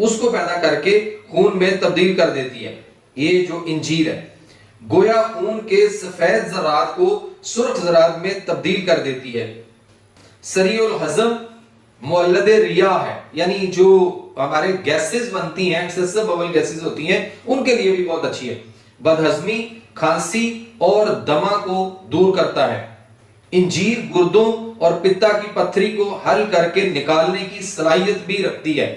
اس کو پیدا کر کے خون میں تبدیل کر دیتی ہے. یہ جو انجیر ہے گویا خون کے سفید ذرات کو سرخ ذرات میں تبدیل کر دیتی ہے. سریع الہضم مولد ریاح ہے، یعنی جو ہمارے گیسز بنتی ہیں، ایکسیسو ببل گیسز ہوتی ہیں، ان کے لیے بھی بہت اچھی ہے. بدہضمی، کھانسی اور دمہ کو دور کرتا ہے. انجیر گردوں اور پتا کی پتھری کو حل کر کے نکالنے کی صلاحیت بھی رکھتی ہے.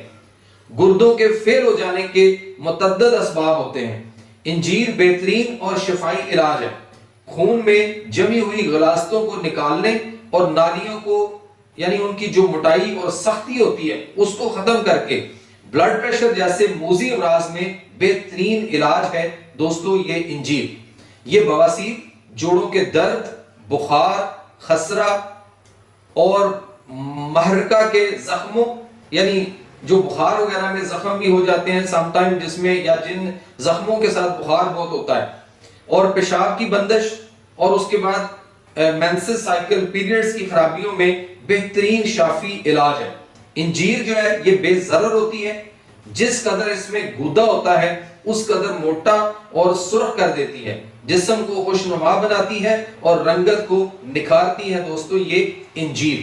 گردوں کے فیل ہو جانے کے متعدد اسباب ہوتے ہیں. انجیر بہترین اور شفائی علاج ہے. خون میں جمی ہوئی غلاظتوں کو نکالنے اور نالیوں کو یعنی ان کی جو موٹائی اور سختی ہوتی ہے اس کو ختم کر کے بلڈ پریشر جیسے موذی امراض میں بہترین علاج ہے دوستو یہ انجیر. یہ بواسیر، جوڑوں کے درد، بخار، خسرہ اور محرکہ کے زخموں یعنی جو بخار وغیرہ میں زخم بھی ہو جاتے ہیں سم ٹائم جس میں یا جن زخموں کے ساتھ بخار بہت ہوتا ہے، اور پیشاب کی بندش اور اس کے بعد مینسس سائیکل پیریڈز کی خرابیوں میں بہترین شافی علاج ہے. انجیر جو ہے یہ بے ضرر ہوتی ہے، جس قدر اس میں گودا ہوتا ہے اس قدر موٹا اور سرخ کر دیتی ہے، جسم کو خوشنما بناتی ہے اور رنگت کو نکھارتی ہے دوستو یہ انجیر.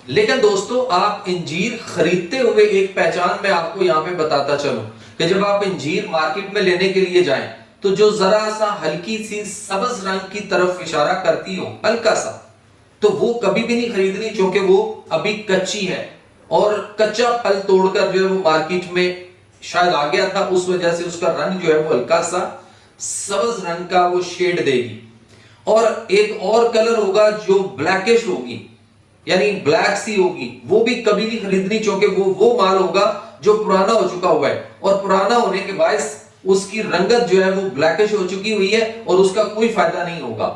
لیکن دوستو آپ انجیر خریدتے ہوئے ایک پہچان میں آپ کو یہاں پہ بتاتا چلوں کہ جب آپ انجیر مارکیٹ میں لینے کے لیے جائیں تو جو ذرا سا ہلکی سی سبز رنگ کی طرف اشارہ کرتی ہو ہلکا سا، تو وہ کبھی بھی نہیں خریدنی چونکہ وہ ابھی کچی ہے اور کچا پھل توڑ کر جو ہے وہ مارکیٹ میں شاید آ گیا تھا، اس وجہ سے اس کا رنگ جو ہے وہ ہلکا سا سبز رنگ کا وہ شیڈ دے گی. اور ایک اور کلر ہوگا جو بلیکش ہوگی یعنی بلیک سی ہوگی، وہ بھی کبھی نہیں خریدنی چونکہ وہ مال ہوگا جو پرانا ہو چکا ہوا ہے اور پرانا ہونے کے باعث اس کی رنگت جو ہے وہ بلیکش ہو چکی ہوئی ہے اور اس کا کوئی فائدہ نہیں ہوگا.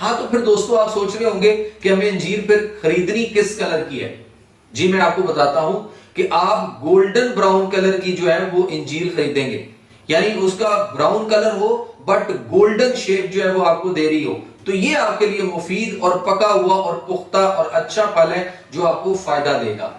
ہاں تو پھر دوستو آپ سوچ رہے ہوں گے کہ ہمیں انجیر پھر خریدنی کس کلر کی ہے. جی میں آپ کو بتاتا ہوں کہ آپ گولڈن براؤن کلر کی جو ہے وہ انجیر خریدیں گے، یعنی اس کا brown colour who but golden shape جو ہے وہ آپ کو دے رہی ہو، تو یہ آپ کے لیے مفید اور پکا ہوا اور پختہ اور اچھا پھل ہے جو آپ کو فائدہ دے گا.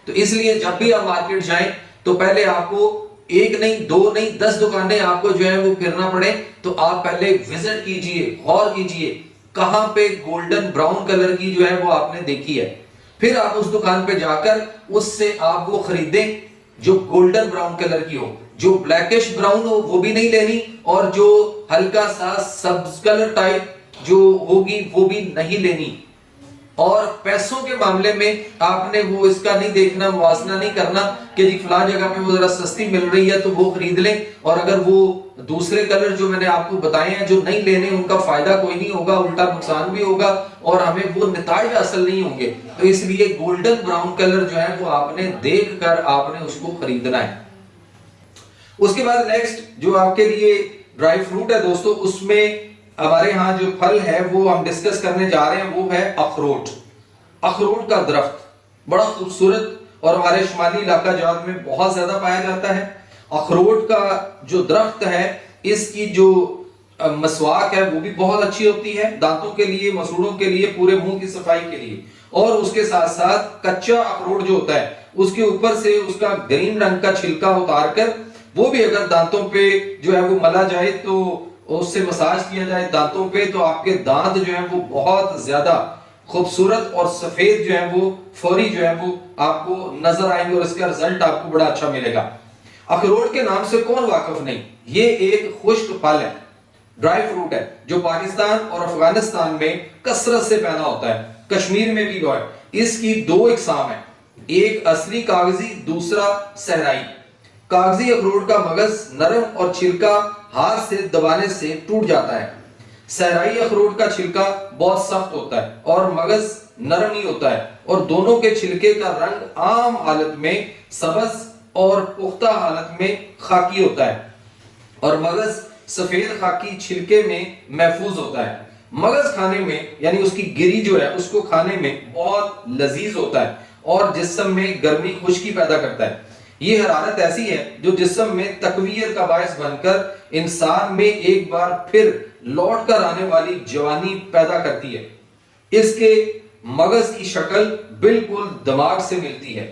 تو اس لیے جب بھی آپ مارکیٹ جائیں تو پہلے آپ کو ایک نہیں، دو نہیں، 10 دکانیں آپ کو جو ہے وہ پھرنا پڑے تو آپ پہلے وزٹ کیجئے، غور کیجئے کہاں پہ گولڈن براؤن کلر کی جو ہے وہ آپ نے دیکھی ہے، پھر آپ اس دکان پہ جا کر اس سے آپ وہ خریدیں جو گولڈن براؤن کلر کی ہو. جو بلیکش براؤن ہو وہ بھی نہیں لینی اور جو ہلکا سا سبز کلر ٹائپ جو ہوگی وہ بھی نہیں لینی. اور پیسوں کے معاملے میں آپ نے وہ اس کا نہیں دیکھنا، موازنہ نہیں کرنا کہ جی فلاں جگہ پہ وہ ذرا سستی مل رہی ہے تو وہ خرید لیں، اور اگر وہ دوسرے کلر جو میں نے آپ کو بتائے ہیں جو نہیں لینے ان کا فائدہ کوئی نہیں ہوگا، الٹا نقصان بھی ہوگا اور ہمیں وہ نتائج حاصل نہیں ہوں گے. تو اس لیے گولڈن براؤن کلر جو ہے وہ آپ نے دیکھ کر آپ نے اس کو خریدنا ہے. اس کے بعد نیکسٹ جو آپ کے لیے ڈرائی فروٹ ہے دوستو، اس میں ہمارے ہاں جو پھل ہے وہ ہم ڈسکس کرنے جا رہے ہیں وہ ہے اخروٹ. اخروٹ کا درخت بڑا خوبصورت اور ہمارے شمالی علاقہ جات میں بہت زیادہ پایا جاتا ہے. اخروٹ کا جو درخت ہے اس کی جو مسواک ہے وہ بھی بہت اچھی ہوتی ہے، دانتوں کے لیے، مسوڑوں کے لیے، پورے منہ کی صفائی کے لیے. اور اس کے ساتھ ساتھ کچا اخروٹ جو ہوتا ہے اس کے اوپر سے اس کا گرین رنگ کا چھلکا اتار کر وہ بھی اگر دانتوں پہ جو ہے وہ ملا جائے تو اس سے مساج کیا جائے دانتوں پہ تو آپ کے دانت جو ہیں وہ بہت زیادہ خوبصورت اور سفید جو ہے وہ فوری جو ہے وہ آپ کو نظر آئیں گے اور اس کا رزلٹ آپ کو بڑا اچھا ملے گا. اخروٹ کے نام سے کون واقف نہیں، یہ ایک خشک پھل ہے، ڈرائی فروٹ ہے جو پاکستان اور افغانستان میں کثرت سے پیدا ہوتا ہے، کشمیر میں بھی ہے. اس کی 2 اقسام ہیں، ایک اصلی کاغذی، دوسرا صحرائی. کاغذی اخروٹ کا مغز نرم اور چھلکا ہاتھ سے دبانے سے ٹوٹ جاتا ہے. صحرائی اخروٹ کا چھلکا بہت سخت ہوتا ہے اور مغز نرم ہی ہوتا ہے، اور دونوں کے چھلکے کا رنگ عام حالت میں سبز اور پختہ حالت میں خاکی ہوتا ہے اور مغز سفید خاکی چھلکے میں محفوظ ہوتا ہے. مغز کھانے میں یعنی اس کی گری جو ہے اس کو کھانے میں بہت لذیذ ہوتا ہے اور جسم میں گرمی خشکی پیدا کرتا ہے. یہ حرارت ایسی ہے جو جسم میں تقویت کا باعث بن کر انسان میں ایک بار پھر لوٹ کر آنے والی جوانی پیدا کرتی ہے. اس کے مغز کی شکل بالکل دماغ سے ملتی ہے.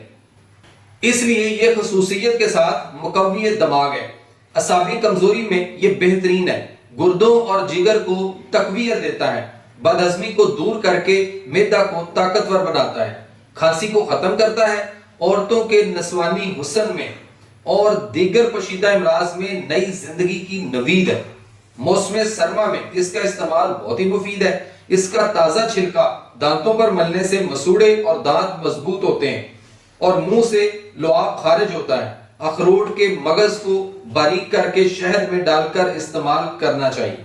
اس لیے یہ خصوصیت کے ساتھ مقوی دماغ ہے، اعصابی کمزوری میں یہ بہترین ہے، گردوں اور جگر کو تقویت دیتا ہے، بد ہضمی کو دور کر کے معدہ کو طاقتور بناتا ہے، کھانسی کو ختم کرتا ہے، عورتوں کے نسوانی حسن میں اور دیگر پوشیدہ امراض میں نئی زندگی کی نوید ہے۔ موسم سرما میں اس کا استعمال بہت ہی مفید ہے۔ اس کا تازہ چھلکا دانتوں پر ملنے سے مسوڑے اور دانت مضبوط ہوتے ہیں اور منہ سے لعاب خارج ہوتا ہے۔ اخروٹ کے مغز کو باریک کر کے شہد میں ڈال کر استعمال کرنا چاہیے۔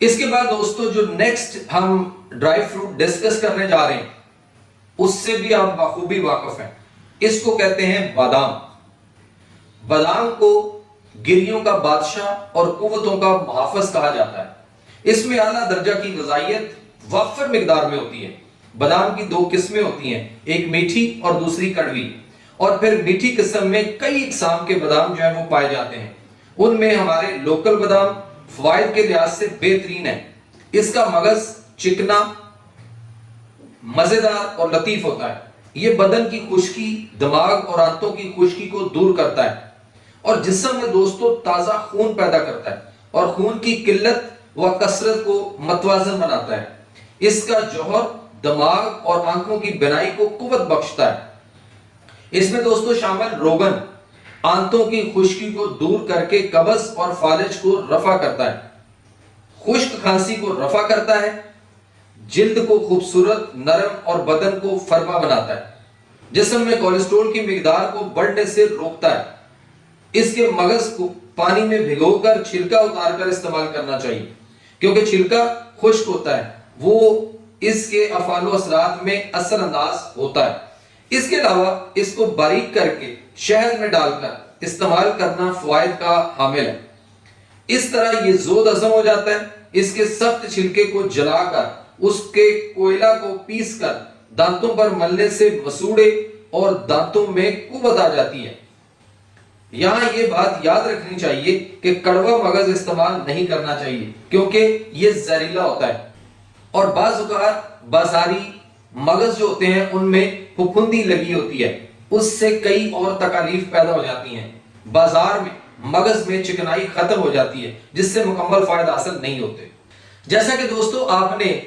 اس کے بعد دوستو جو نیکسٹ ہم ڈرائی فروٹ ڈسکس کرنے جا رہے ہیں اس سے بھی آپ بخوبی واقف ہیں، اس کو کہتے ہیں بادام۔ بادام کو گریوں کا بادشاہ اور قوتوں کا محافظ کہا جاتا ہے۔ اس میں اعلیٰ درجہ کی غذائیت وافر مقدار میں ہوتی ہے۔ بادام کی دو قسمیں ہوتی ہیں، ایک میٹھی اور دوسری کڑوی، اور پھر میٹھی قسم میں کئی اقسام کے بادام جو ہیں وہ پائے جاتے ہیں۔ ان میں ہمارے لوکل بادام فوائد کے لحاظ سے بہترین ہے۔ اس کا مغز چکنا، مزیدار اور لطیف ہوتا ہے۔ یہ بدن کی خشکی، دماغ اور آنتوں کی خشکی کو دور کرتا ہے اور جسم میں دوستو تازہ خون پیدا کرتا ہے اور خون کی قلت و کثرت کو متوازن بناتا ہے۔ اس کا جوہر دماغ اور آنکھوں کی بینائی کو قوت بخشتا ہے۔ اس میں دوستو شامل روغن آنتوں کی خشکی کو دور کر کے قبض اور فالج کو رفع کرتا ہے، خشک کھانسی کو رفع کرتا ہے، جلد کو خوبصورت، نرم اور بدن کو فرما بناتا ہے، جسم میں کولیسٹرول کی مقدار کو بڑھنے سے روکتا ہے۔ اس کے مغز کو پانی میں بھگو کر چھلکا اتار کر استعمال کرنا چاہیے، کیونکہ چھلکا خشک ہوتا ہے، وہ اس کے افعال و اثرات میں اثر انداز ہوتا ہے۔ اس کے علاوہ اس کو باریک کر کے شہد میں ڈال کر استعمال کرنا فوائد کا حامل ہے۔ اس طرح یہ زود ہضم ہو جاتا ہے۔ اس کے سخت چھلکے کو جلا کر اس کے کوئلہ کو پیس کر دانتوں پر ملنے سے مسوڑے اور دانتوں میں قوت آ جاتی ہے۔ یہاں یہ بات یاد رکھنی چاہیے کہ کڑوا مغز استعمال نہیں کرنا چاہیے کیونکہ یہ زہریلا ہوتا ہے، اور بعض اوقات بازاری مغز جو ہوتے ہیں ان میں پھپھندی لگی ہوتی ہے، اس سے کئی اور تکالیف پیدا ہو جاتی ہیں۔ بازار میں مغز میں چکنائی ختم ہو جاتی ہے جس سے مکمل فائدہ حاصل نہیں ہوتے۔ جیسا کہ دوستو آپ نے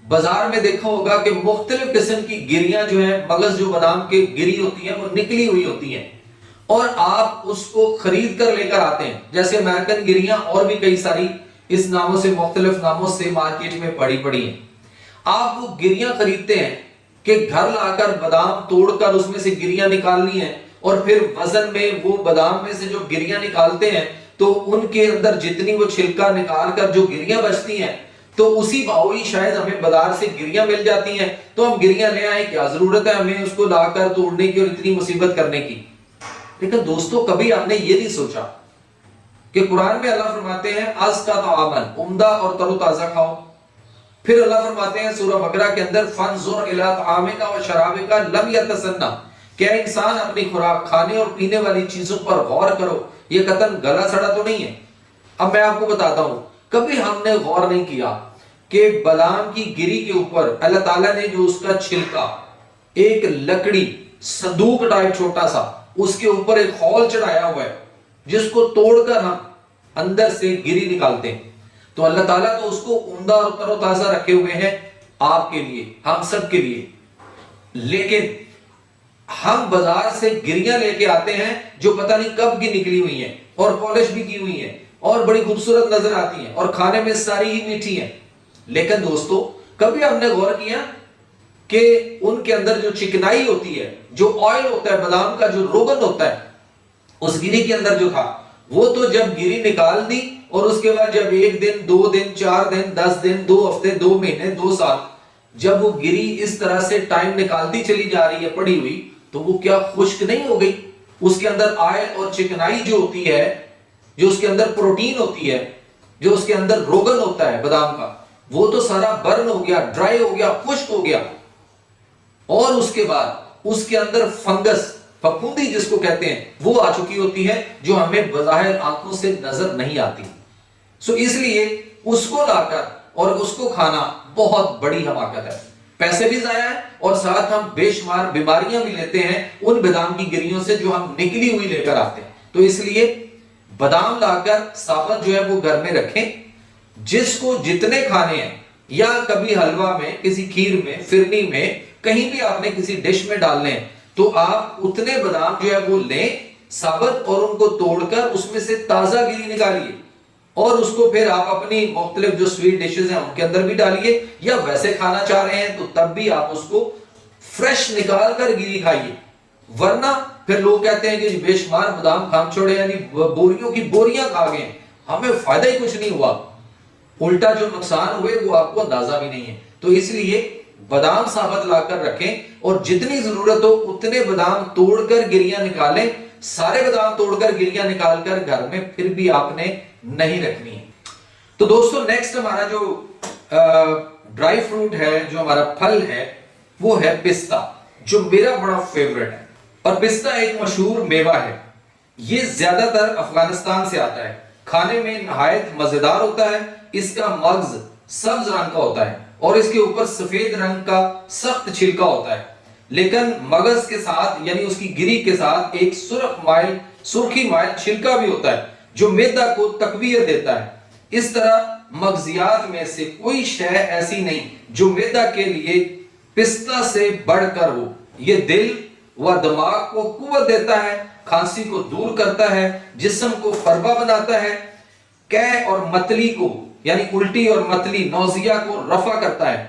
بازار میں دیکھا ہوگا کہ مختلف قسم کی گریاں جو ہیں، مغز جو بادام کے گری ہوتی ہیں وہ نکلی ہوئی ہوتی ہیں، اور آپ اس کو خرید کر لے کر آتے ہیں، جیسے امریکن گریاں اور بھی کئی ساری اس ناموں سے مختلف ناموں سے مارکیٹ میں پڑی ہیں۔ آپ وہ گریاں خریدتے ہیں کہ گھر لا کر بادام توڑ کر اس میں سے گریاں نکالنی ہیں، اور پھر وزن میں وہ بادام میں سے جو گریاں نکالتے ہیں تو ان کے اندر جتنی وہ چھلکا نکال کر جو گریاں بچتی ہیں تو اسی باؤی شاید ہمیں بازار سے گریاں مل جاتی ہیں، تو ہم گریاں لے آئیں، کیا ضرورت ہے ہمیں اس کو لا کر توڑنے کی اور اتنی مصیبت کرنے کی۔ لیکن دوستو کبھی آپ نے یہ نہیں سوچا کہ قرآن میں اللہ فرماتے ہیں ازکا طعامن، عمدہ اور تر و تازہ کھاؤ۔ پھر اللہ فرماتے ہیں سورہ بقرہ کے اندر فانظر الی طعامک و شرابک لم یتسنہ، کہ اے انسان اپنی خوراک، کھانے اور پینے والی چیزوں پر غور کرو، یہ قطن گلا سڑا تو نہیں ہے۔ اب میں آپ کو بتاتا ہوں، کبھی ہم نے غور نہیں کیا کہ بادام کی گری کے اوپر اللہ تعالیٰ نے جو اس کا چھلکا، ایک لکڑی صندوق ٹائپ چھوٹا سا، اس کے اوپر ایک خول چڑھایا ہوا ہے جس کو توڑ کر ہم اندر سے گری نکالتے ہیں۔ تو اللہ تعالیٰ تو اس کو عمدہ اور تر و تازہ رکھے ہوئے ہیں آپ کے لیے، ہم سب کے لیے، لیکن ہم بازار سے گریاں لے کے آتے ہیں جو پتہ نہیں کب کی نکلی ہوئی ہیں اور پالش بھی کی ہوئی ہیں اور بڑی خوبصورت نظر آتی ہیں اور کھانے میں ساری ہی میٹھی ہیں۔ لیکن دوستو کبھی ہم نے غور کیا کہ ان کے اندر جو چکنائی ہوتی ہے، جو آئل ہوتا ہے، بادام کا جو روغن ہوتا ہے، اس گری کے اندر جو تھا، وہ تو جب گری نکال دی اور اس کے بعد جب 1 دن 2 دن 4 دن 10 دن 2 ہفتے 2 مہینے 2 سال جب وہ گری اس طرح سے ٹائم نکالتی چلی جا رہی ہے پڑی ہوئی، تو وہ کیا خشک نہیں ہو گئی؟ اس کے اندر آئل اور چکنائی جو ہوتی ہے، جو اس کے اندر پروٹین ہوتی ہے، جو اس کے اندر روغن ہوتا ہے بادام کا، وہ تو سارا برن ہو گیا، ڈرائی ہو گیا، خشک ہو گیا، اور اس کے بعد اس کے اندر فنگس، پھپھوندی جس کو کہتے ہیں، وہ آ چکی ہوتی ہے جو ہمیں بظاہر آنکھوں سے نظر نہیں آتی۔ سو اس لیے اس کو لا کر اور اس کو کھانا بہت بڑی حماقت ہے۔ پیسے بھی ضائع ہیں اور ساتھ ہم بے شمار بیماریاں بھی لیتے ہیں ان بادام کی گریوں سے جو ہم نکلی ہوئی لے کر آتے ہیں۔ تو اس لیے بادام لا کر ثابت جو ہے وہ گھر میں رکھیں، جس کو جتنے کھانے ہیں، یا کبھی حلوہ میں، کسی کھیر میں، فرنی میں، کہیں بھی آپ نے کسی ڈش میں ڈالنے ہیں تو آپ اتنے بادام جو ہے وہ لیں ثابت، اور ان کو توڑ کر اس میں سے تازہ گری نکالیے، اور اس کو پھر آپ اپنی مختلف جو سویٹ ڈشز ہیں ان کے اندر بھی ڈالیے، یا ویسے کھانا چاہ رہے ہیں تو تب بھی آپ اس کو فریش نکال کر گری کھائیے۔ ورنہ پھر لوگ کہتے ہیں کہ بے شمار بادام کھا چھوڑے، یعنی بوریوں کی بوریاں کھا گئے، ہمیں فائدہ ہی کچھ نہیں ہوا، الٹا جو نقصان ہوئے وہ آپ کو اندازہ بھی نہیں ہے۔ تو اس لیے بادام ثابت لا کر رکھیں، اور جتنی ضرورت ہو اتنے بادام توڑ کر گریاں نکالیں۔ سارے بادام توڑ کر گریاں نکال کر گھر میں پھر بھی آپ نے نہیں رکھنی ہے۔ تو دوستو نیکسٹ ہمارا جو ڈرائی فروٹ ہے، جو ہمارا پھل ہے، وہ ہے پستہ، جو میرا بڑا فیورٹ ہے۔ اور پستہ ایک مشہور میوہ ہے، یہ زیادہ تر افغانستان سے آتا ہے، کھانے میں نہایت مزیدار ہوتا ہے۔ اس کا مغز سبز رنگ کا ہوتا ہے اور اس کے اوپر سفید رنگ کا سخت چھلکا ہوتا ہے، لیکن مغز کے ساتھ یعنی اس کی گری کے ساتھ ایک سرخی مائل چھلکا بھی ہوتا ہے جو معدہ کو تقویت دیتا ہے۔ اس طرح مغزیات میں سے کوئی شے ایسی نہیں جو معدہ کے لیے پستہ سے بڑھ کر ہو۔ یہ دل و دماغ کو قوت دیتا ہے، کھانسی کو دور کرتا ہے، جسم کو فربا بناتا ہے، قے اور متلی کو یعنی الٹی اور متلی نوزیا کو رفع کرتا ہے،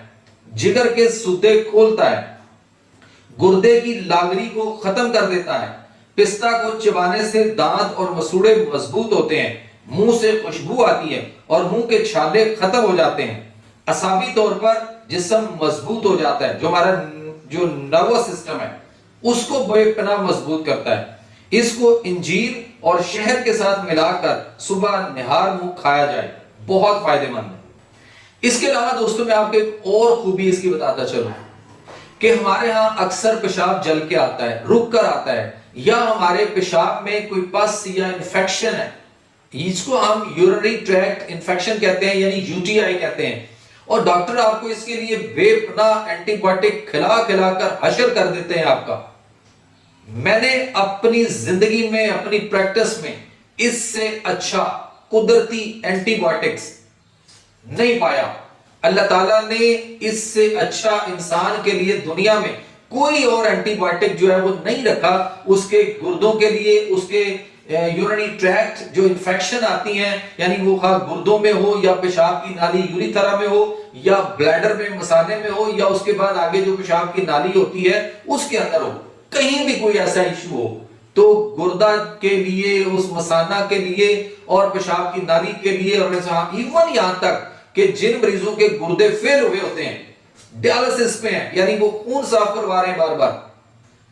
جگر کے سدے کھولتا ہے، گردے کی لاغری کو ختم کر دیتا ہے۔ پستہ کو چبانے سے دانت اور مسوڑے مضبوط ہوتے ہیں، منہ سے خوشبو آتی ہے اور منہ کے چھالے ختم ہو جاتے ہیں۔ اعصابی طور پر جسم مضبوط ہو جاتا ہے، جو ہمارا جو نروس سسٹم ہے اس کو بے پناہ مضبوط کرتا ہے۔ اس کو انجیر اور شہد کے ساتھ ملا کر صبح نہار منہ کھایا جائے، بہت فائدہ مند ہے۔ اس کے علاوہ دوستوں میں آپ کو ایک اور خوبی اس کی بتاتا چلوں کہ ہمارے ہاں اکثر پیشاب جل کے آتا ہے، رک کر آتا ہے، یا ہمارے پیشاب میں کوئی پس یا انفیکشن ہے، اس کو ہم یورینری ٹریکٹ انفیکشن کہتے ہیں، یعنی UTI کہتے ہیں، اور ڈاکٹر آپ کو اس کے لیے بے پناہ اینٹی بائیوٹک کھلا کر حشر کر دیتے ہیں آپ کا۔ میں نے اپنی زندگی میں، اپنی پریکٹس میں اس سے اچھا قدرتی اینٹی بائیوٹکس نہیں پایا۔ اللہ تعالیٰ نے اس سے اچھا انسان کے لیے دنیا میں کوئی اور اینٹی بائیوٹک جو ہے وہ نہیں رکھا، اس کے گردوں کے لیے، اس کے یورینری ٹریکٹ جو انفیکشن آتی ہیں، یعنی وہ خواہ گردوں میں ہو یا پیشاب کی نالی یوریتھرا میں ہو یا بلیڈر میں مثانے میں ہو یا اس کے بعد آگے جو پیشاب کی نالی ہوتی ہے اس کے اندر ہو، کہیں بھی کوئی ایسا ایشو ہو تو گردہ کے لیے، اس مثانہ کے لیے اور پیشاب کی نالی کے لیے، اور ایون یہاں تک کہ جن مریضوں کے گردے فیل ہوئے ہوتے ہیں، ڈیالسس پہ ہیں، یعنی وہ خون صاف کروا رہے ہیں بار بار،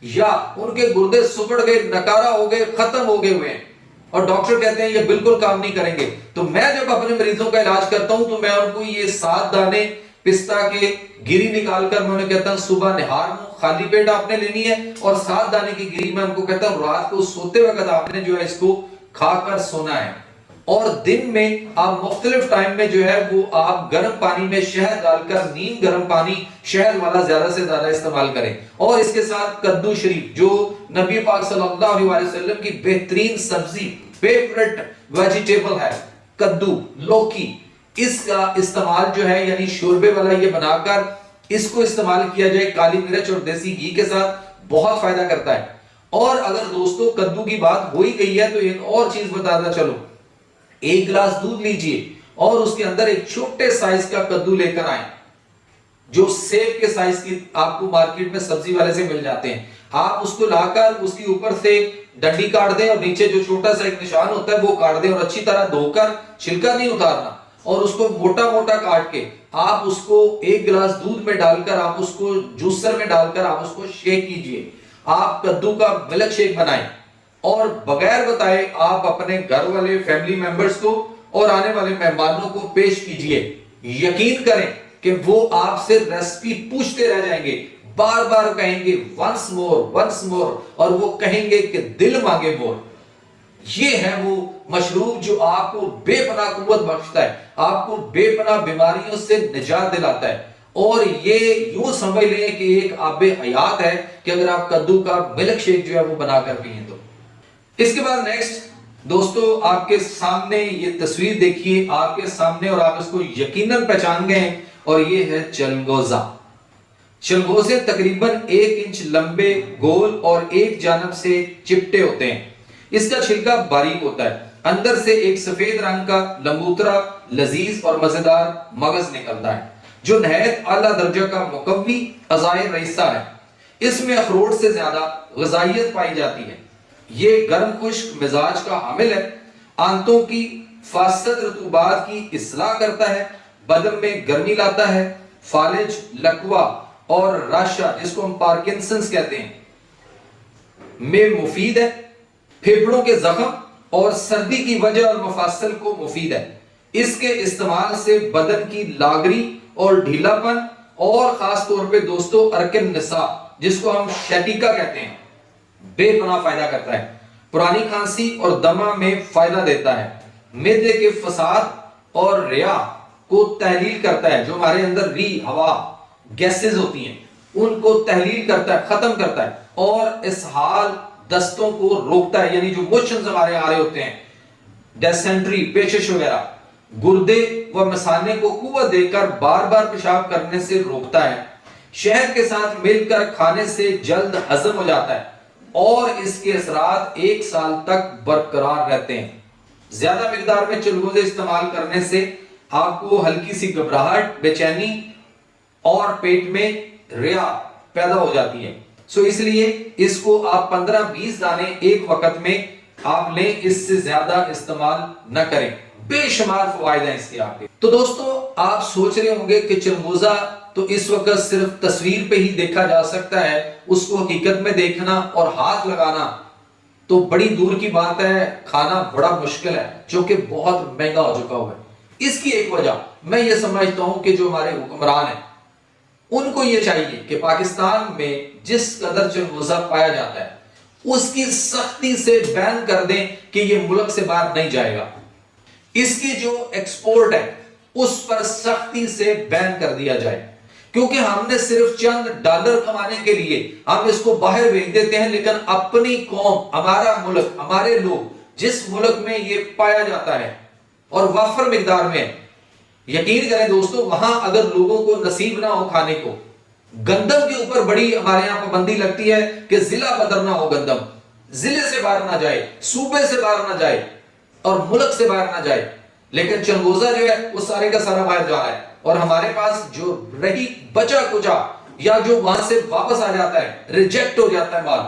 یا ان کے گردے سکڑ گئے، نکارا ہو گئے، ختم ہو گئے ہوئے ہیں اور ڈاکٹر کہتے ہیں یہ بالکل کام نہیں کریں گے، تو میں جب اپنے مریضوں کا علاج کرتا ہوں تو میں ان کو یہ 7 دانے پستہ کے گری نکال کر میں انہیں کہتا ہوں صبح نہار خالی پیٹ آپ نے لینی ہے، اور 7 دانے کی گری میں ان کو کہتا ہوں رات کو سوتے وقت آپ نے جو ہے اس کو کھا کر سونا ہے، اور دن میں آپ مختلف ٹائم میں جو ہے وہ آپ گرم پانی میں شہد ڈال کر، نیم گرم پانی شہد والا زیادہ سے زیادہ استعمال کریں، اور اس کے ساتھ کدو شریف جو نبی پاک صلی اللہ علیہ وسلم کی بہترین سبزی، فیورٹ ویجیٹیبل ہے کدو، لوکی، اس کا استعمال جو ہے یعنی شوربے والا یہ بنا کر اس کو استعمال کیا جائے کالی مرچ اور دیسی گھی کے ساتھ، بہت فائدہ کرتا ہے۔ اور اگر دوستو کدو کی بات ہو ہی گئی ہے تو ایک اور چیز بتاتا چلو، 1 گلاس دودھ لیجئے اور اس کے اندر ایک چھوٹے سائز کا کدو لے کر آئیں، جو سیب کے سائز کی آپ کو مارکیٹ میں سبزی والے سے مل جاتے ہیں، آپ اس کو لا کر اس کی اوپر سے ڈنڈی کاٹ دیں اور نیچے جو چھوٹا سا ایک نشان ہوتا ہے وہ کاٹ دیں، اور اچھی طرح دھو کر، چھلکا نہیں اتارنا، اور اس کو موٹا موٹا کاٹ کے آپ اس کو 1 گلاس دودھ میں ڈال کر، آپ اس کو جوسر میں ڈال کر آپ اس کو شیک کیجئے، آپ کدو کا ملک شیک بنائیں، اور بغیر بتائے آپ اپنے گھر والے فیملی ممبرز کو اور آنے والے مہمانوں کو پیش کیجئے، یقین کریں کہ وہ آپ سے ریسپی پوچھتے رہ جائیں گے، بار بار کہیں گے once more، اور وہ کہیں گے کہ دل مانگے more۔ یہ ہے وہ مشروب جو آپ کو بے پناہ قوت بخشتا ہے، آپ کو بے پناہ بیماریوں سے نجات دلاتا ہے، اور یہ یوں سمجھ لیں کہ ایک آب حیات ہے کہ اگر آپ کدو کا ملک شیک جو ہے وہ بنا کر پئیں تو۔ اس کے بعد نیکسٹ دوستو آپ کے سامنے یہ تصویر دیکھیے آپ کے سامنے، اور آپ اس کو یقیناً پہچان گئے ہیں، اور یہ ہے چلغوزہ۔ چلغوزے تقریباً 1 انچ لمبے، گول اور ایک جانب سے چپٹے ہوتے ہیں۔ اس کا چھلکا باریک ہوتا ہے، اندر سے ایک سفید رنگ کا لمبوترا لذیذ اور مزیدار مغز نکلتا ہے جو نہایت اعلیٰ درجہ کا مقوی اعضائے رئیسہ ہے۔ اس میں اخروٹ سے زیادہ غذائیت پائی جاتی ہے۔ یہ گرم خشک مزاج کا حامل ہے، آنتوں کی فاسد رطوبات کی اصلاح کرتا ہے، بدن میں گرمی لاتا ہے، فالج، لکوہ اور راشا جس کو ہم پارکنسنس کہتے ہیں میں مفید ہے، پھیپھڑوں کے زخم اور سردی کی وجہ اور مفاصل کو مفید ہے۔ اس کے استعمال سے بدن کی لاغری اور ڈھیلا پن اور خاص طور پہ دوستو ارکن نساء جس کو ہم شیٹیکا کہتے ہیں بے پناہ فائدہ کرتا ہے۔ پرانی کھانسی اور دمہ میں فائدہ دیتا ہے، معدے کے فساد اور ریا کو تحلیل کرتا ہے، جو ہمارے اندر ری ہوا گیسز ہوتی ہیں ان کو تحلیل کرتا ہے، ختم کرتا ہے، اور اسہال دستوں کو روکتا ہے، یعنی جو موشنز ہمارے آ رہے ہوتے ہیں ڈیسنٹری، پیچش وغیرہ، گردے و مثانے کو قوت دے کر بار بار پیشاب کرنے سے روکتا ہے۔ شہد کے ساتھ مل کر کھانے سے جلد ہضم ہو جاتا ہے اور اس کے اثرات 1 سال تک برقرار رہتے ہیں۔ زیادہ مقدار میں چلغوزے استعمال کرنے سے آپ کو ہلکی سی گھبراہٹ، بے چینی اور پیٹ میں ریا پیدا ہو جاتی ہے۔ سو اس لیے اس کو آپ 15-20 دانے ایک وقت میں آپ لیں، اس سے زیادہ استعمال نہ کریں۔ بے شمار فوائد ہیں اس کے آپ کے۔ تو دوستو آپ سوچ رہے ہوں گے کہ چلغوزہ تو اس وقت صرف تصویر پہ ہی دیکھا جا سکتا ہے، اس کو حقیقت میں دیکھنا اور ہاتھ لگانا تو بڑی دور کی بات ہے، کھانا بڑا مشکل ہے جو کہ بہت مہنگا ہو چکا ہوا ہے۔ اس کی ایک وجہ میں یہ سمجھتا ہوں کہ جو ہمارے حکمران ہیں ان کو یہ چاہیے کہ پاکستان میں جس قدر چلغوزہ پایا جاتا ہے اس کی سختی سے بین کر دیں کہ یہ ملک سے باہر نہیں جائے گا۔ اس کی جو ایکسپورٹ ہے اس پر سختی سے بین کر دیا جائے، کیونکہ ہم نے صرف چند ڈالر کمانے کے لیے ہم اس کو باہر بھیج دیتے ہیں، لیکن اپنی قوم، ہمارا ملک، ہمارے لوگ جس ملک میں یہ پایا جاتا ہے اور وافر مقدار میں، یقین کریں دوستو وہاں اگر لوگوں کو نصیب نہ ہو کھانے کو، گندم کے اوپر بڑی ہمارے یہاں پابندی لگتی ہے کہ ضلع بدر نہ ہو، گندم ضلع سے باہر نہ جائے، صوبے سے باہر نہ جائے اور ملک سے باہر نہ جائے، لیکن چلغوزہ جو ہے وہ سارے کا سارا باہر جا رہا ہے، اور ہمارے پاس جو رہی بچا کچا یا جو وہاں سے واپس آ جاتا ہے، ریجیکٹ ہو جاتا ہے مال،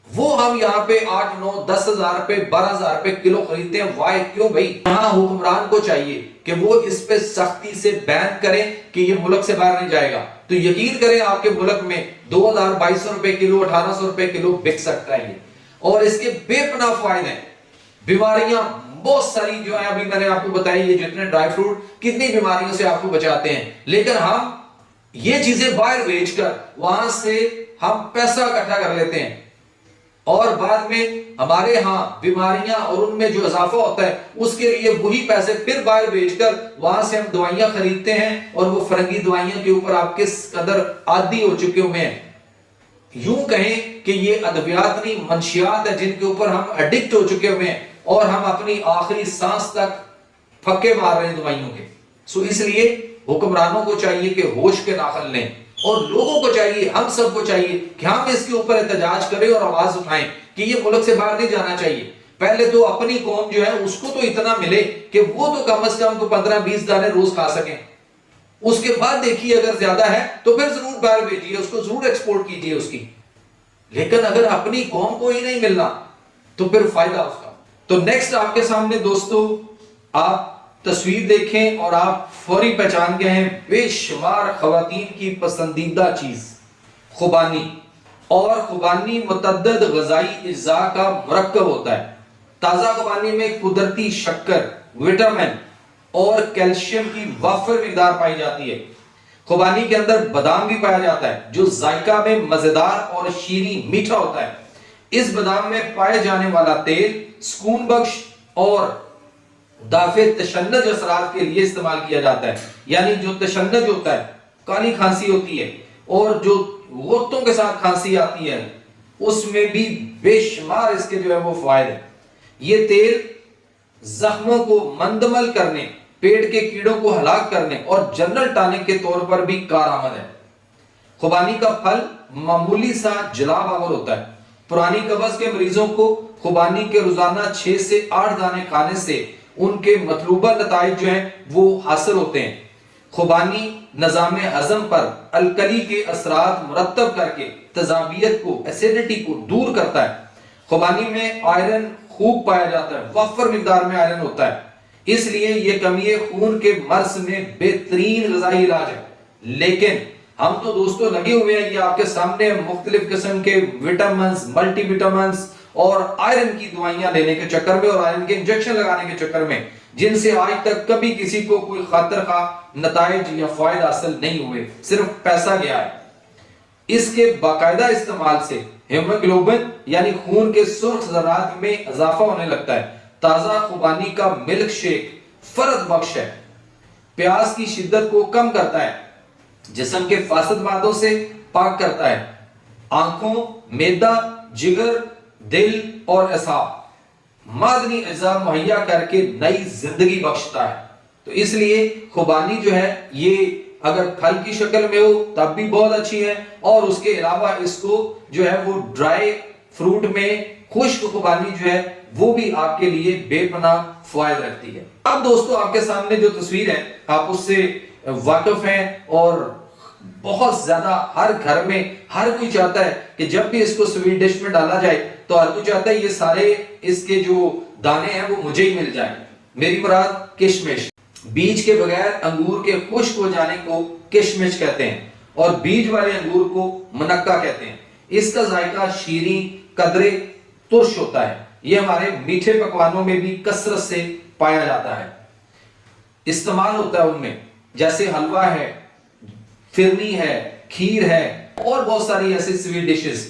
وہ ہم یہاں پہ 8-9-10 ہزار پہ 12 ہزار پہ کلو خریدتے ہیں۔ وائی کیوں بھائی؟ یہاں حکمران کو چاہیے کہ وہ اس پہ سختی سے بین کریں کہ یہ ملک سے باہر نہیں جائے گا، تو یقین کریں آپ کے ملک میں 2200 روپے کلو، 1800 روپے کلو بک سکتا ہے یہ، اور اس کے بے پناہ فوائد ہیں۔ بیماریاں بہت ساری جو ہیں ابھی میں نے آپ کو بتائی، یہ جتنے ڈرائی فروٹ کتنی بیماریوں سے آپ کو بچاتے ہیں، لیکن ہم یہ چیزیں باہر بیچ کر وہاں سے ہم پیسہ اکٹھا کر لیتے ہیں، اور بعد میں ہمارے ہاں بیماریاں اور ان میں جو اضافہ ہوتا ہے اس کے لیے وہی پیسے پھر باہر بیچ کر وہاں سے ہم دوائیاں خریدتے ہیں، اور وہ فرنگی دوائیاں کے اوپر آپ کس قدر عادی ہو چکے ہوئے ہیں۔ یوں کہیں کہ یہ ادویات نہیں، منشیات ہیں جن کے اوپر ہم ایڈکٹ ہو چکے ہوئے ہیں، اور ہم اپنی آخری سانس تک پھکے مار رہے ہیں دوائیوں کے۔ سو اس لیے حکمرانوں کو چاہیے کہ ہوش کے ناخن لیں، اور لوگوں کو چاہیے، ہم سب کو چاہیے کہ ہم اس کے اوپر احتجاج کریں اور آواز اٹھائیں کہ یہ ملک سے باہر نہیں جانا چاہیے۔ پہلے تو اپنی قوم جو ہے اس کو تو اتنا ملے کہ وہ تو کم از کم 15-20 دانے روز کھا سکیں، اس کے بعد دیکھیے اگر زیادہ ہے تو پھر ضرور باہر بھیجیے، اس کو ضرور ایکسپورٹ کیجیے اس کی، لیکن اگر اپنی قوم کو ہی نہیں ملنا تو پھر فائدہ اس کا۔ تو نیکسٹ آپ کے سامنے دوستو آپ تصویر دیکھیں اور آپ فوری پہچان گئے ہیں، بے شمار خواتین کی پسندیدہ چیز خوبانی، اور خوبانی متعدد غذائی اجزاء کا مرکب ہوتا ہے۔ تازہ خوبانی میں قدرتی شکر، وٹامن اور کیلشیم کی وافر مقدار پائی جاتی ہے۔ خوبانی کے اندر بادام بھی پایا جاتا ہے جو ذائقہ میں مزیدار اور شیریں میٹھا ہوتا ہے۔ اس بادام میں پائے جانے والا تیل سکون بخش اور دافع تشنج اثرات کے لیے استعمال کیا جاتا ہے، یعنی جو تشنج ہوتا ہے کالی کھانسی ہوتی ہے اور جو غوطوں کے ساتھ کھانسی آتی ہے اس میں بھی بے شمار اس کے جو ہے وہ فوائد ہیں۔ یہ تیل زخموں کو مندمل کرنے، پیٹ کے کیڑوں کو ہلاک کرنے اور جنرل ٹانک کے طور پر بھی کارآمد ہے۔ خوبانی کا پھل معمولی سا جلاب آور ہوتا ہے۔ پرانی قبض کے مریضوں کو خوبانی کے روزانہ 6 سے 8 دانے کھانے سے ان کے مطلوبہ نتائج جو ہیں وہ حاصل ہوتے ہیں۔ خوبانی نظام ہضم پر الکلی کے اثرات مرتب کر کے تیزابیت کو، ایسیڈیٹی کو دور کرتا ہے۔ خوبانی میں آئرن خوب پایا جاتا ہے، وافر مقدار میں آئرن ہوتا ہے، اس لیے یہ کمی خون کے مرض میں بہترین غذائی علاج ہے۔ لیکن ہم تو دوستوں لگے ہوئے ہیں یہ آپ کے سامنے مختلف قسم کے وٹامنز، ملٹی وٹامنز اور آئرن کی دوائیاں لینے کے چکر میں اور آئرن کے انجیکشن لگانے کے چکر میں، جن سے آج تک کبھی کسی کو کوئی خاطر خواہ نتائج یا فوائد حاصل نہیں ہوئے، صرف پیسہ گیا ہے۔ اس کے باقاعدہ استعمال سے ہیموگلوبن یعنی خون کے سرخ ذرات میں اضافہ ہونے لگتا ہے۔ تازہ خوبانی کا ملک شیک فرد بخش ہے، پیاس کی شدت کو کم کرتا ہے، جسم کے فاسد مادوں سے پاک کرتا ہے، آنکھوں، معدہ، جگر، دل اور اعصاب معدنی اجزاء مہیا کر کے نئی زندگی بخشتا ہے۔ تو اس لیے خوبانی جو ہے یہ اگر پھل کی شکل میں ہو تب بھی بہت اچھی ہے، اور اس کے علاوہ اس کو جو ہے وہ ڈرائی فروٹ میں خشک خوبانی جو ہے وہ بھی آپ کے لیے بے پناہ فوائد رکھتی ہے۔ اب دوستو آپ کے سامنے جو تصویر ہے آپ اس سے واقف ہیں، اور بہت زیادہ ہر گھر میں ہر کوئی چاہتا ہے کہ جب بھی اس کو سویٹ ڈش میں ڈالا جائے تو ہر کوئی چاہتا ہے یہ سارے اس کے جو دانے ہیں وہ مجھے ہی مل جائیں۔ میری مراد کشمش، بیج کے بغیر انگور کے خشک ہو جانے کو کشمش کہتے ہیں، اور بیج والے انگور کو منقع کہتے ہیں۔ اس کا ذائقہ شیریں، قدرے ترش ہوتا ہے۔ یہ ہمارے میٹھے پکوانوں میں بھی کثرت سے پایا جاتا ہے، استعمال ہوتا ہے ان میں، جیسے حلوہ ہے، فرنی ہے، کھیر ہے اور بہت ساری ایسی سویٹ ڈشز۔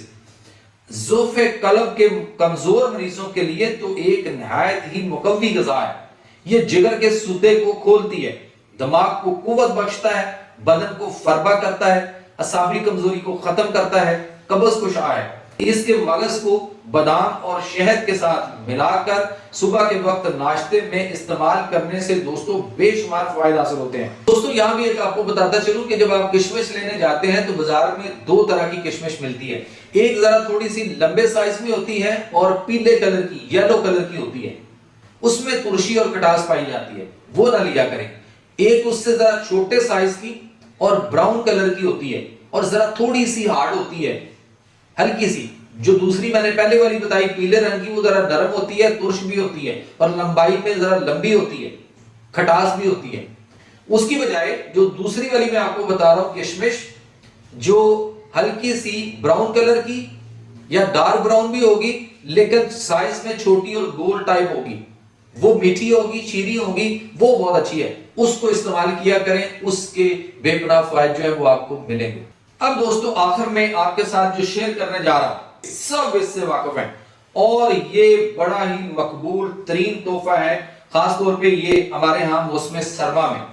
ضعف قلب کے کمزور مریضوں کے لیے تو ایک نہایت ہی مقوی غذا ہے۔ یہ جگر کے سوتے کو کھولتی ہے، دماغ کو قوت بخشتا ہے، بدن کو فربا کرتا ہے، اعصابی کمزوری کو ختم کرتا ہے، قبض کشا ہے۔ اس کے مغز کو بادام اور شہد کے ساتھ ملا کر صبح کے وقت ناشتے میں استعمال کرنے سے دوستو بے شمار فوائد حاصل ہوتے ہیں۔ دوستو یہاں بھی ایک آپ کو بتاتا چلوں کہ جب آپ کشمش لینے جاتے ہیں تو بازار میں 2 طرح کی کشمش ملتی ہے، ایک ذرا تھوڑی سی لمبے سائز میں ہوتی ہے اور پیلے کلر کی، یلو کلر کی ہوتی ہے، اس میں ترشی اور کٹاس پائی جاتی ہے، وہ نہ لیا کریں۔ ایک اس سے ذرا چھوٹے سائز کی اور براؤن کلر کی ہوتی ہے اور ذرا تھوڑی سی ہارڈ ہوتی ہے، ہلکی سی۔ جو دوسری میں نے پہلے والی بتائی پیلے رنگ کی وہ ذرا نرم ہوتی ہے، ترش بھی ہوتی ہے اور لمبائی میں ذرا لمبی ہوتی ہے، کھٹاس بھی ہوتی ہے۔ اس کی بجائے جو دوسری والی میں آپ کو بتا رہا ہوں کشمش، جو ہلکی سی براؤن کلر کی یا ڈارک براؤن بھی ہوگی لیکن سائز میں چھوٹی اور گول ٹائپ ہوگی، وہ میٹھی ہوگی، شیریں ہوگی، وہ بہت اچھی ہے، اس کو استعمال کیا کریں، اس کے بے پناہ فوائد جو ہے وہ آپ کو ملیں گے۔ اب دوستو آخر میں آپ کے ساتھ جو شیئر کرنے جا رہا ہوں سب اس سے واقف ہیں، اور یہ بڑا ہی مقبول ترین تحفہ ہے، خاص طور پہ یہ ہمارے ہاں موسم سرما میں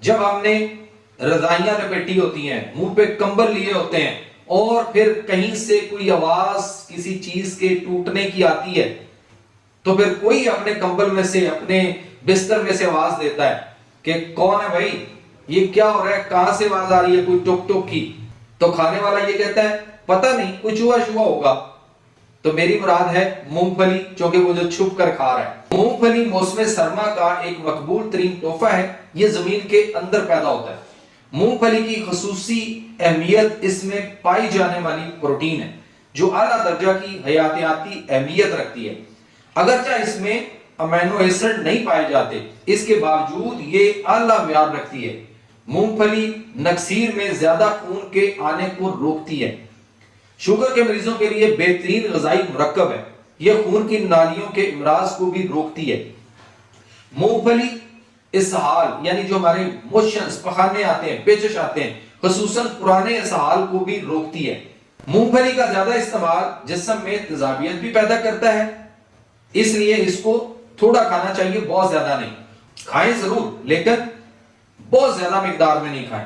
جب ہم نے رضائیاں لپیٹی ہوتی ہیں، منہ پہ کمبل لیے ہوتے ہیں اور پھر کہیں سے کوئی آواز کسی چیز کے ٹوٹنے کی آتی ہے تو پھر کوئی اپنے کمبل میں سے، اپنے بستر میں سے آواز دیتا ہے کہ کون ہے بھائی، یہ کیا ہو رہا ہے، کہاں سے آواز آ رہی ہے، کوئی ٹک ٹک کی؟ تو کھانے والا یہ کہتا ہے پتہ نہیں، کچھ ہوا شوا ہوگا۔ تو میری مراد ہے مونگ پھلی، چونکہ وہ جو چھپ کر کھا رہا ہے۔ مونگ پھلی موسم سرما کا ایک مقبول ترین تحفہ ہے، یہ زمین کے اندر پیدا ہوتا ہے۔ مونگ پھلی کی خصوصی اہمیت اس میں پائی جانے والی پروٹین ہے جو اعلیٰ درجہ کی حیاتیاتی اہمیت رکھتی ہے۔ اگرچہ اس میں امینو ایسڈ نہیں پائے جاتے، اس کے باوجود یہ اعلیٰ معیار رکھتی ہے۔ مونگ پھلی نکسیر میں زیادہ خون کے آنے کو روکتی ہے، شوگر کے مریضوں کے لیے بہترین غذائی مرکب ہے، یہ خون کی نالیوں کے امراض کو بھی روکتی ہے۔ مونگ پھلی اسہال یعنی جو ہمارے موشنز، پخانے آتے ہیں، پیچش آتے ہیں، خصوصاً پرانے اسہال کو بھی روکتی ہے۔ مونگ پھلی کا زیادہ استعمال جسم میں تیزابیت بھی پیدا کرتا ہے، اس لیے اس کو تھوڑا کھانا چاہیے، بہت زیادہ نہیں۔ کھائیں ضرور لیکن بہت زیادہ مقدار میں نہیں کھائیں۔